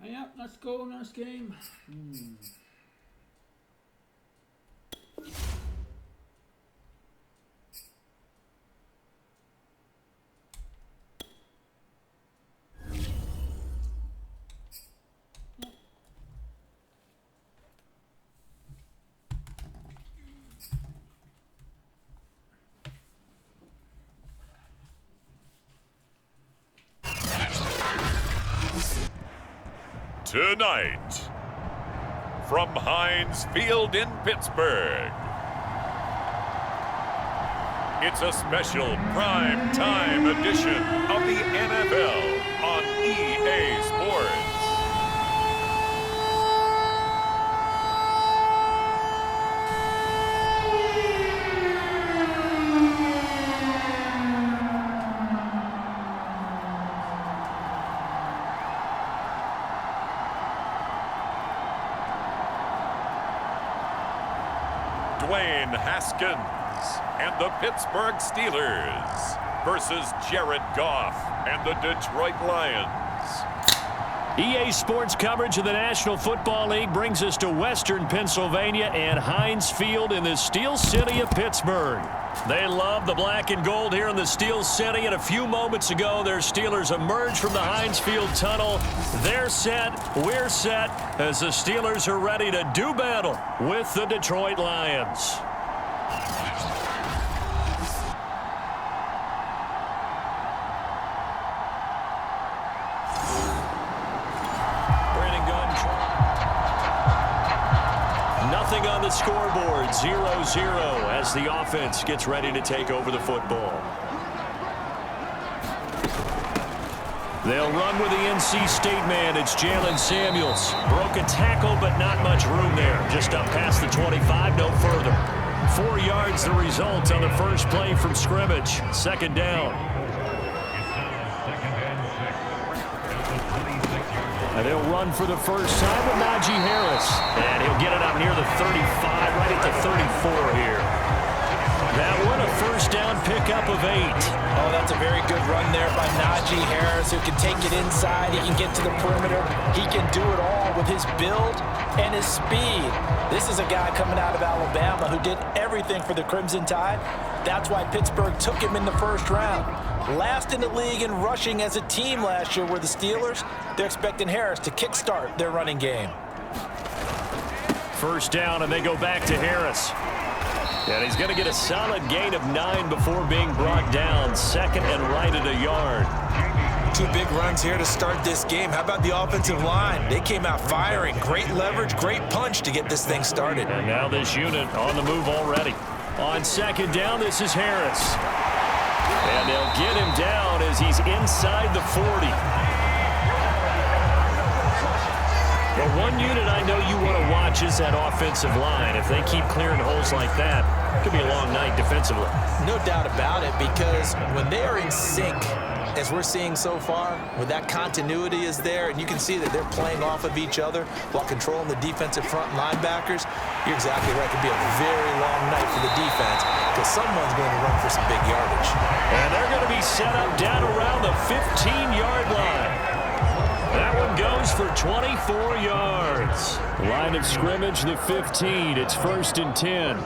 Yeah, let's go. Nice game. Tonight, from Heinz Field in Pittsburgh, it's a special prime time edition of the NFL on EA Sports. Dwayne Haskins and the Pittsburgh Steelers versus Jared Goff and the Detroit Lions. EA Sports coverage of the National Football League brings us to Western Pennsylvania and Heinz Field in the Steel City of Pittsburgh. They love the black and gold here in the Steel City, and a few moments ago, their Steelers emerged from the Heinz Field tunnel. They're set, we're set, as the Steelers are ready to do battle with the Detroit Lions. Nothing on the scoreboard, 0-0 as the offense gets ready to take over the football. They'll run with the NC State man. It's Jalen Samuels. Broke a tackle, but not much room there. Just up past the 25, no further. 4 yards the result on the first play from scrimmage. Second down. And they'll run for the first time with Najee Harris. And he'll get it up near the 35, right at the 34 here. That one, a first down pickup of 8. Oh, that's a very good run there by Najee Harris, who can take it inside. He can get to the perimeter. He can do it all with his build and his speed. This is a guy coming out of Alabama who did everything for the Crimson Tide. That's why Pittsburgh took him in the first round. Last in the league in rushing as a team last year were the Steelers. They're expecting Harris to kickstart their running game. First down, and they go back to Harris. And he's going to get a solid gain of 9 before being brought down. Second and right at a yard. 2 big runs here to start this game. How about the offensive line? They came out firing. Great leverage, great punch to get this thing started. And now this unit on the move already. On second down, this is Harris. And they'll get him down as he's inside the 40. Well, one unit I know you want to watch is that offensive line. If they keep clearing holes like that, it could be a long night defensively. No doubt about it, because when they are in sync, as we're seeing so far, when that continuity is there, and you can see that they're playing off of each other while controlling the defensive front linebackers, you're exactly right. It could be a very long night for the defense because someone's going to run for some big yardage. And they're going to be set up down around the 15-yard line. That one goes for 24 yards. Line of scrimmage, the 15. It's 1st and 10.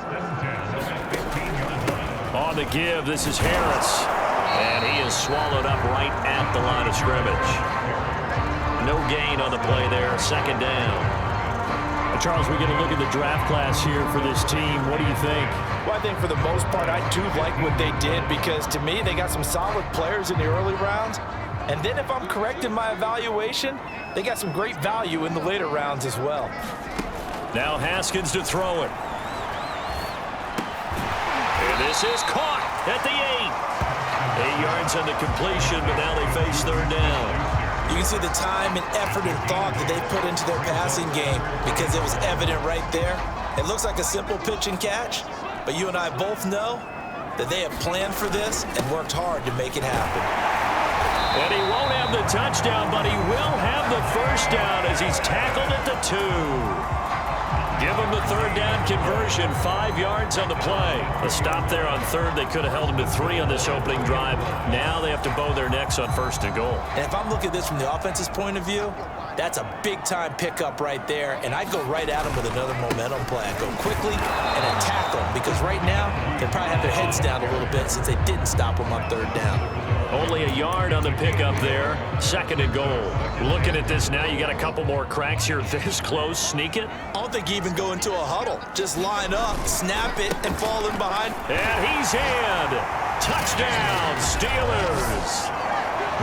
On the give, this is Harris. And he is swallowed up right at the line of scrimmage. No gain on the play there. Second down. Charles, we get a look at the draft class here for this team. What do you think? Well, I think for the most part, I do like what they did because, to me, they got some solid players in the early rounds. And then if I'm correct in my evaluation, they got some great value in the later rounds as well. Now Haskins to throw it. And this is caught at the 8. 8 yards on the completion, but now they face third down. You can see the time and effort and thought that they put into their passing game because it was evident right there. It looks like a simple pitch and catch, but you and I both know that they have planned for this and worked hard to make it happen. And he won't have the touchdown, but he will have the first down as he's tackled at the 2. Give them the third down conversion, 5 yards on the play. A stop there on third. They could have held them to 3 on this opening drive. Now they have to bow their necks on first and goal. And if I'm looking at this from the offense's point of view, that's a big-time pickup right there, and I'd go right at them with another momentum play. I'd go quickly and attack them, because right now they probably have their heads down a little bit since they didn't stop them on third down. Only a yard on the pickup there. Second and goal. Looking at this now, you got a couple more cracks here this close. Sneak it. I don't think you even go into a huddle. Just line up, snap it, and fall in behind. And he's in. Touchdown, Steelers.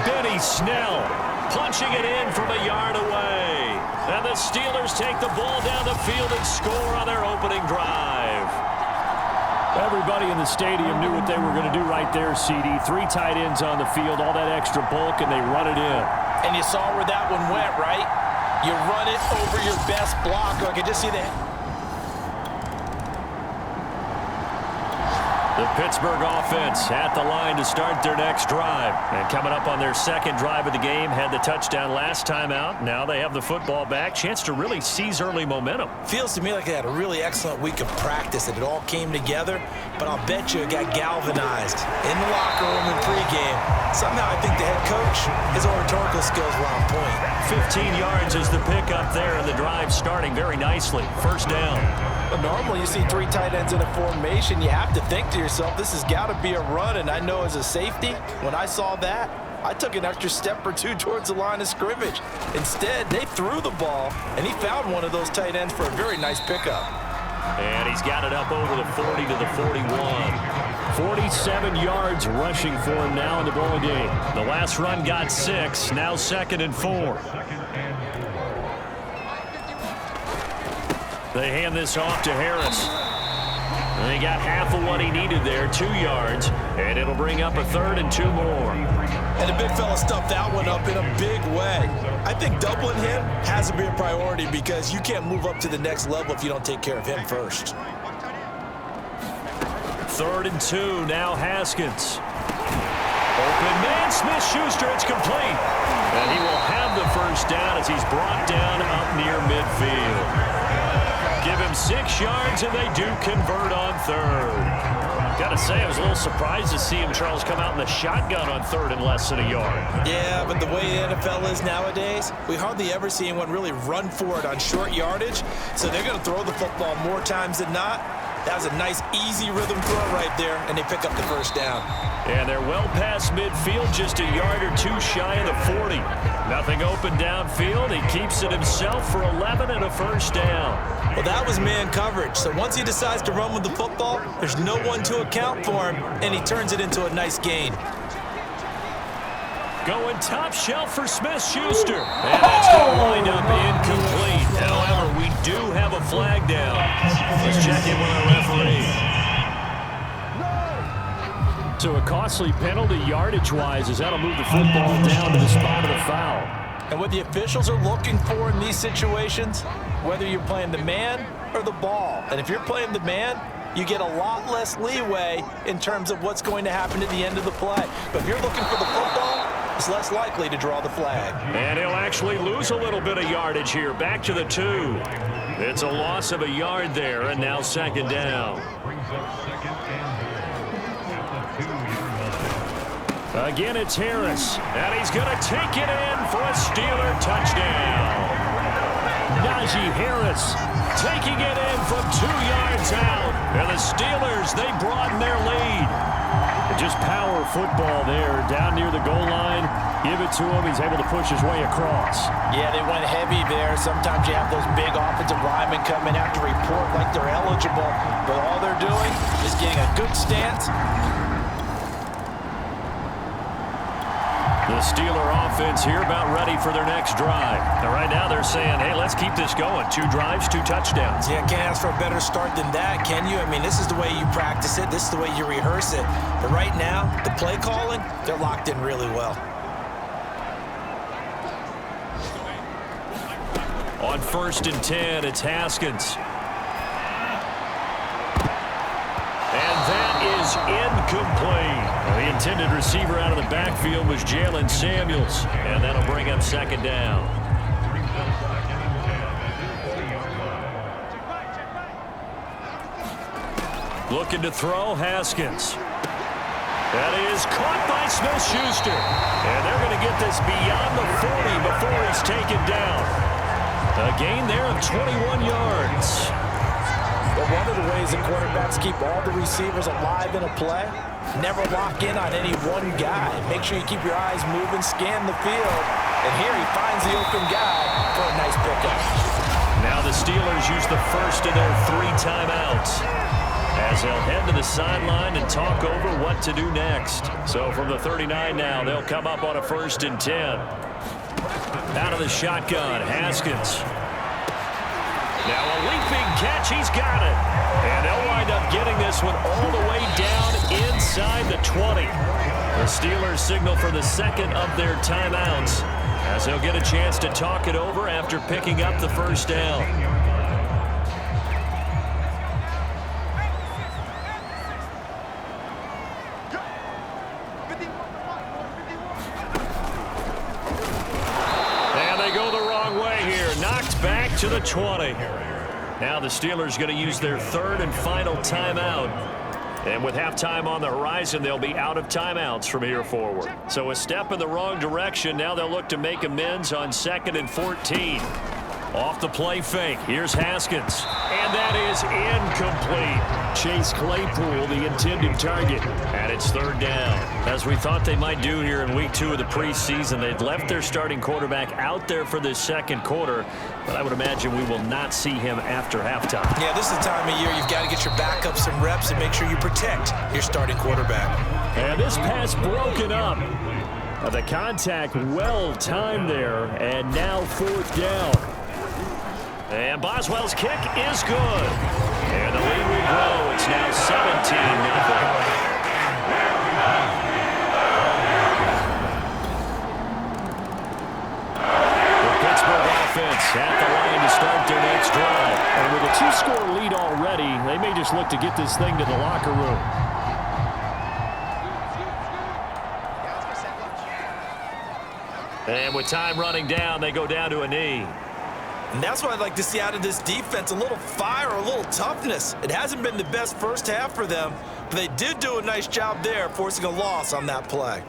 Benny Snell punching it in from a yard away. And the Steelers take the ball down the field and score on their opening drive. Everybody in the stadium knew what they were going to do right there, CD. 3 tight ends on the field, all that extra bulk, and they run it in. And you saw where that one went, right? You run it over your best blocker. I could just see that. The Pittsburgh offense at the line to start their next drive. And coming up on their second drive of the game, had the touchdown last time out. Now they have the football back. Chance to really seize early momentum. Feels to me like they had a really excellent week of practice, and it all came together. But I'll bet you it got galvanized in the locker room in pregame. Somehow I think the head coach, his oratorical skills were on point. 15 yards is the pickup there, and the drive starting very nicely. First down. But normally you see 3 tight ends in a formation, you have to think to yourself, this has got to be a run. And I know as a safety, when I saw that, I took an extra step or 2 towards the line of scrimmage. Instead, they threw the ball, and he found one of those tight ends for a very nice pickup. And he's got it up over the 40 to the 41. 47 yards rushing for him now in the ball game. The last run got 6, now second and 4. They hand this off to Harris. And he got half of what he needed there, 2 yards, and it'll bring up a third and 2 more. And the big fella stuffed that one up in a big way. I think doubling him has to be a priority, because you can't move up to the next level if you don't take care of him first. Third and 2, now Haskins. Open man, Smith-Schuster, it's complete. And he will have the first down as he's brought down up near midfield. Give him 6 yards, and they do convert on third. Got to say, I was a little surprised to see him, Charles, come out in the shotgun on third and less than a yard. Yeah, but the way the NFL is nowadays, we hardly ever see anyone really run for it on short yardage, so they're going to throw the football more times than not. That was a nice, easy rhythm throw right there, and they pick up the first down. And they're well past midfield, just a yard or 2 shy of the 40. Nothing open downfield. He keeps it himself for 11 and a first down. Well, that was man coverage. So once he decides to run with the football, there's no one to account for him, and he turns it into a nice gain. Going top shelf for Smith-Schuster. And that's going to wind up incomplete. However, we do have a flag down. Let's check in with our referee. So a costly penalty yardage-wise, as that'll move the football down to the spot of the foul. And what the officials are looking for in these situations, whether you're playing the man or the ball. And if you're playing the man, you get a lot less leeway in terms of what's going to happen at the end of the play. But if you're looking for the football, it's less likely to draw the flag. And he'll actually lose a little bit of yardage here. Back to the 2. It's a loss of a yard there, and now second down. Again, it's Harris, and he's going to take it in for a Steeler touchdown. Najee Harris taking it in from 2 yards out. And the Steelers, they broaden their lead. Just power football there down near the goal line. Give it to him. He's able to push his way across. Yeah, they went heavy there. Sometimes you have those big offensive linemen come in, have to report like they're eligible. But all they're doing is getting a good stance. The Steeler offense here about ready for their next drive. And right now they're saying, hey, let's keep this going. 2 drives, 2 touchdowns. Yeah, can't ask for a better start than that, can you? I mean, this is the way you practice it. This is the way you rehearse it. But right now, the play calling, they're locked in really well. On 1st and 10, it's Haskins. And that is incomplete. The intended receiver out of the backfield was Jalen Samuels. And that'll bring up second down. Looking to throw, Haskins. That is caught by Smith-Schuster. And they're going to get this beyond the 40 before he's taken down. A gain there of 21 yards. But one of the ways that quarterbacks keep all the receivers alive in a play, never lock in on any one guy. Make sure you keep your eyes moving, scan the field. And here he finds the open guy for a nice pickup. Now the Steelers use the first of their 3 timeouts as they'll head to the sideline and talk over what to do next. So from the 39 now, they'll come up on a 1st and 10. Out of the shotgun, Haskins. Now a leaping catch, he's got it. And they'll wind up getting this one all the way down inside the 20. The Steelers signal for the second of their timeouts as they'll get a chance to talk it over after picking up the first down. And they go the wrong way here. Knocked back to the 20. Now the Steelers going to use their 3rd and final timeout. And with halftime on the horizon, they'll be out of timeouts from here forward. So a step in the wrong direction. Now they'll look to make amends on 2nd and 14. Off the play fake. Here's Haskins. And that is incomplete. Chase Claypool, the intended target. And it's 3rd down. As we thought they might do here in week 2 of the preseason, they'd left their starting quarterback out there for this 2nd quarter. But I would imagine we will not see him after halftime. Yeah, this is the time of year you've got to get your backup some reps and make sure you protect your starting quarterback. And this pass broken up. The contact well timed there. And now 4th down. And Boswell's kick is good. And the lead will grow. It's now 17-0. At the line to start their next drive. And with a 2-score lead already, they may just look to get this thing to the locker room. And with time running down, they go down to a knee. And that's what I'd like to see out of this defense, a little fire, a little toughness. It hasn't been the best first half for them, but they did do a nice job there, forcing a loss on that play.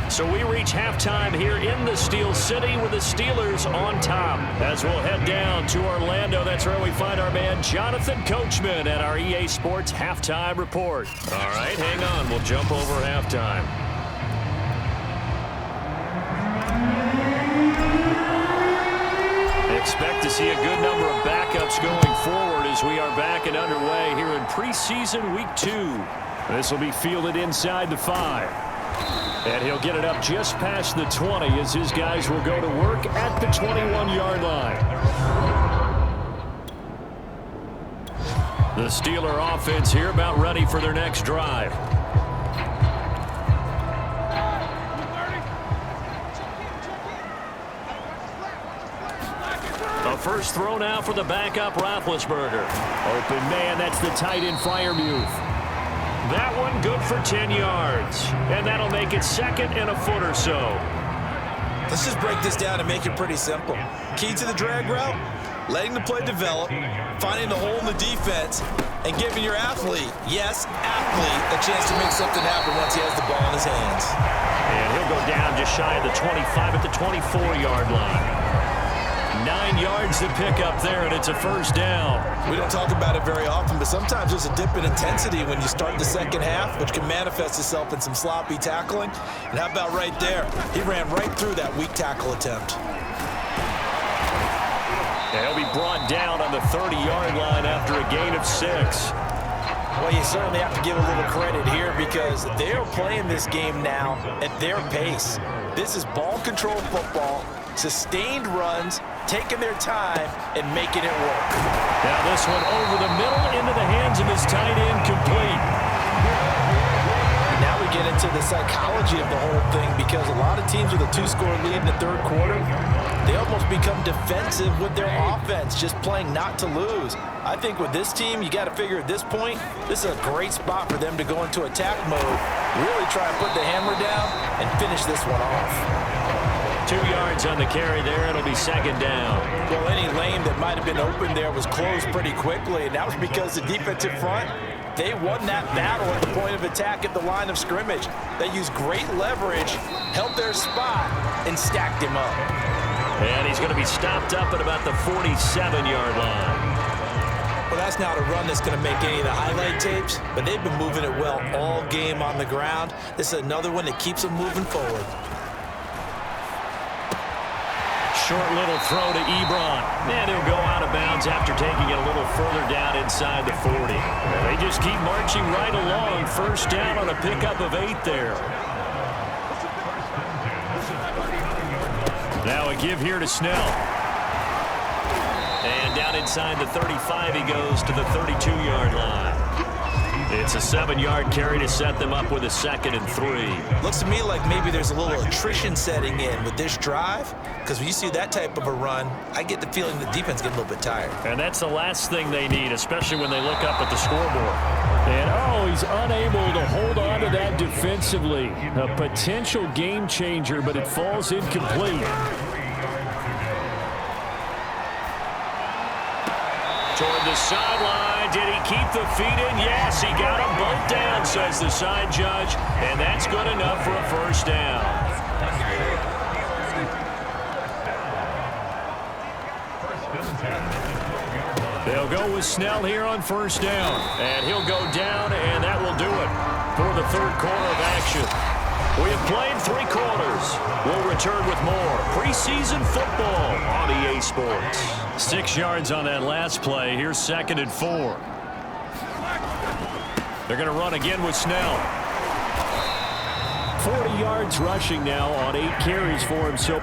So we reach halftime here in the Steel City with the Steelers on top. As we'll head down to Orlando, that's where we find our man Jonathan Coachman at our EA Sports Halftime Report. All right, hang on. We'll jump over halftime. Expect to see a good number of backups going forward as we are back and underway here in preseason week 2. This will be fielded inside the 5. And he'll get it up just past the 20 as his guys will go to work at the 21-yard line. The Steeler offense here about ready for their next drive. A first throw now for the backup Roethlisberger. Open man, that's the tight end Freiermuth. That one good for 10 yards. And that'll make it 2nd and a foot or so. Let's just break this down and make it pretty simple. Key to the drag route, letting the play develop, finding the hole in the defense, and giving your athlete, yes, athlete, a chance to make something happen once he has the ball in his hands. And he'll go down just shy of the 25 at the 24-yard line. 9 yards to pick up there, and it's a first down. We don't talk about it very often, but sometimes there's a dip in intensity when you start the second half, which can manifest itself in some sloppy tackling. And how about right there? He ran right through that weak tackle attempt. And he'll be brought down on the 30-yard line after a gain of 6. Well, you certainly have to give a little credit here because they're playing this game now at their pace. This is ball control football, sustained runs, taking their time and making it work. Now this one over the middle into the hands of his tight end, complete. And now we get into the psychology of the whole thing because a lot of teams with a 2-score lead in the 3rd quarter, they almost become defensive with their offense, just playing not to lose. I think with this team, you got to figure at this point, this is a great spot for them to go into attack mode, really try and put the hammer down and finish this one off. 2 yards on the carry there. It'll be second down. Well, any lane that might have been open there was closed pretty quickly, and that was because the defensive front, they won that battle at the point of attack at the line of scrimmage. They used great leverage, held their spot, and stacked him up. And he's going to be stopped up at about the 47-yard line. Well, that's not a run that's going to make any of the highlight tapes, but they've been moving it well all game on the ground. This is another one that keeps them moving forward. Short little throw to Ebron. And he'll go out of bounds after taking it a little further down inside the 40. They just keep marching right along. First down on a pickup of 8 there. Now a give here to Snell. And down inside the 35 he goes to the 32-yard line. It's a 7-yard carry to set them up with a 2nd and 3. Looks to me like maybe there's a little attrition setting in with this drive, because when you see that type of a run, I get the feeling the defense gets a little bit tired. And that's the last thing they need, especially when they look up at the scoreboard. And, he's unable to hold on to that defensively. A potential game changer, but it falls incomplete. Toward the sideline. Did he keep the feet in? Yes, he got them both down, says the side judge. And that's good enough for a first down. They'll go with Snell here on first down. And he'll go down, and that will do it for the third quarter of action. We have played 3 quarters. We'll return with more preseason football on EA Sports. 6 yards on that last play. Here's 2nd and 4. They're going to run again with Snell. 40 yards rushing now on 8 carries for him. So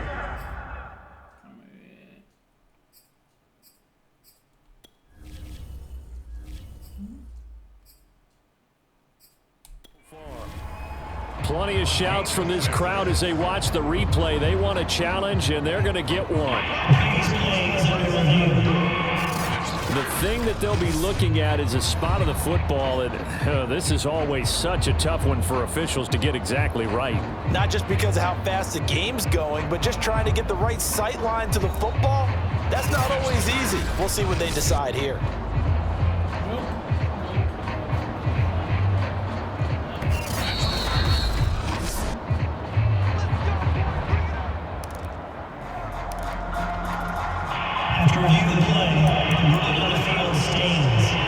plenty of shouts from this crowd as they watch the replay. They want a challenge, and they're going to get one. The thing that they'll be looking at is a spot of the football, and this is always such a tough one for officials to get exactly right. Not just because of how fast the game's going, but just trying to get the right sight line to the football. That's not always easy. We'll see what they decide here.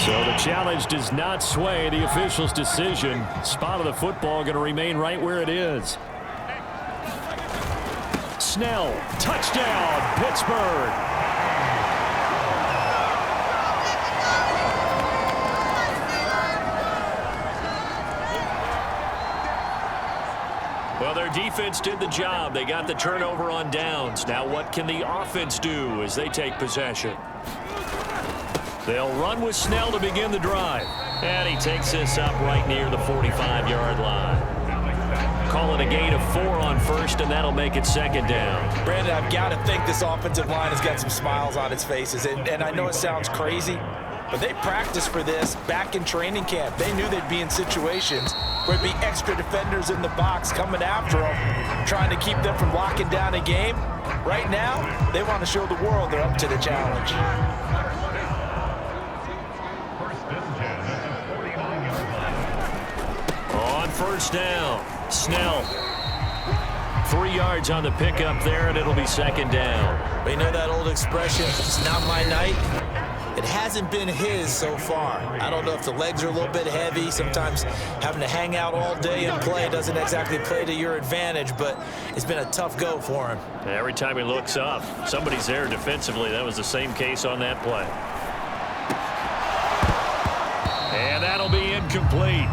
So the challenge does not sway the official's decision. Spot of the football going to remain right where it is. Snell, touchdown, Pittsburgh. Well, their defense did the job. They got the turnover on downs. Now what can the offense do as they take possession? They'll run with Snell to begin the drive. And he takes this up right near the 45-yard line. Call it a gain of 4 on first, and that'll make it 2nd down. Brandon, I've got to think this offensive line has got some smiles on its faces. And I know it sounds crazy, but they practiced for this back in training camp. They knew they'd be in situations where there'd be extra defenders in the box coming after them, trying to keep them from locking down a game. Right now, they want to show the world they're up to the challenge. On first down, Snell. 3 yards on the pickup there, and it'll be 2nd down. But you know that old expression, it's not my night? It hasn't been his so far. I don't know if the legs are a little bit heavy. Sometimes having to hang out all day and play doesn't exactly play to your advantage, but it's been a tough go for him. Every time he looks up, somebody's there defensively. That was the same case on that play. And that'll be incomplete.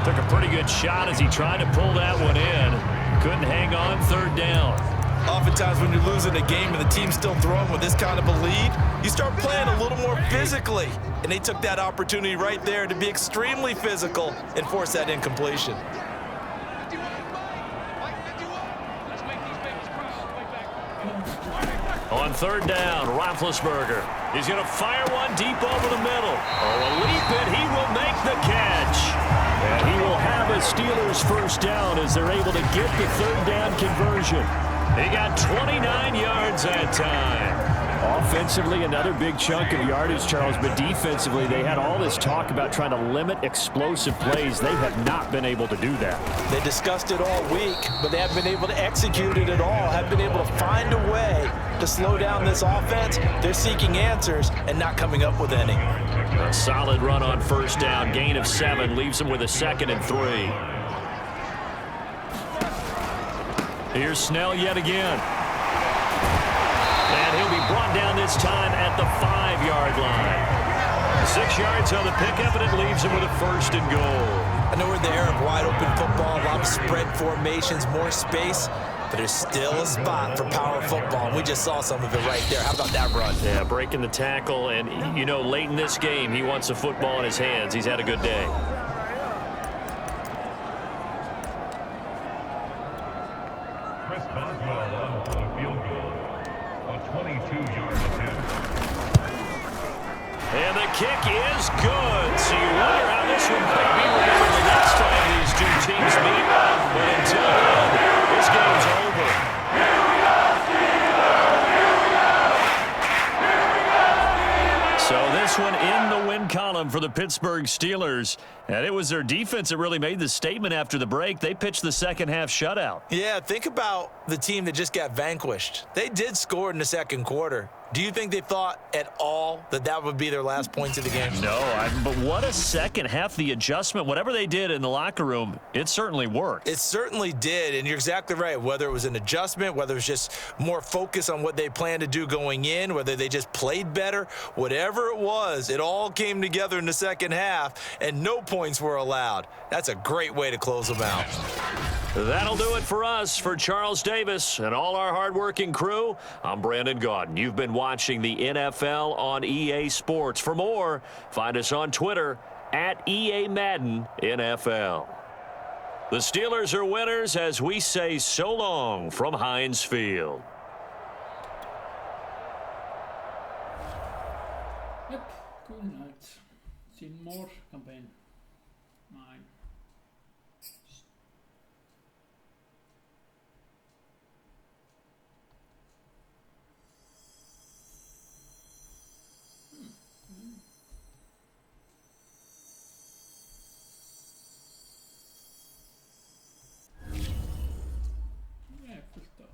Took a pretty good shot as he tried to pull that one in. Couldn't hang on 3rd down. Oftentimes when you're losing a game and the team's still throwing with this kind of a lead, you start playing a little more physically. And they took that opportunity right there to be extremely physical and force that incompletion. Third down, Roethlisberger. He's going to fire one deep over the middle. Oh, a leap, and he will make the catch. And he will have a Steelers first down as they're able to get the third down conversion. He got 29 yards that time. Offensively, another big chunk of yardage, Charles, but defensively, they had all this talk about trying to limit explosive plays. They have not been able to do that. They discussed it all week, but they haven't been able to execute it at all, haven't been able to find a way to slow down this offense. They're seeking answers and not coming up with any. A solid run on first down, gain of 7, leaves them with a 2nd and 3. Here's Snell yet again. And he'll be brought down this time at the 5-yard line. 6 yards on the pickup, and it leaves him with a 1st and goal. I know we're in the era of wide-open football, a lot of spread formations, more space, but there's still a spot for power football, and we just saw some of it right there. How about that run? Yeah, breaking the tackle, and, you know, late in this game, he wants the football in his hands. He's had a good day. And the kick is good. So you wonder how this one might be remembered the next time these two teams meet. But until then, this game's over. So this one in the win column for the Pittsburgh Steelers. And it was their defense that really made the statement after the break. They pitched the second-half shutout. Yeah, think about the team that just got vanquished. They did score in the second quarter. Do you think they thought at all that that would be their last points of the game? No, but what a second half. The adjustment, whatever they did in the locker room, it certainly worked. It certainly did, and you're exactly right. Whether it was an adjustment, whether it was just more focus on what they planned to do going in, whether they just played better, whatever it was, it all came together in the second half, and no points were allowed. That's a great way to close them out. That'll do it for us. For Charles Davis and all our hardworking crew, I'm Brandon Gaudin. You've been watching the NFL on EA Sports. For more, find us on Twitter at EA Madden NFL. The Steelers are winners as we say so long from Heinz Field. Yep, good night. See more campaign. Mine. Yeah, fullt av.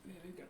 Very good.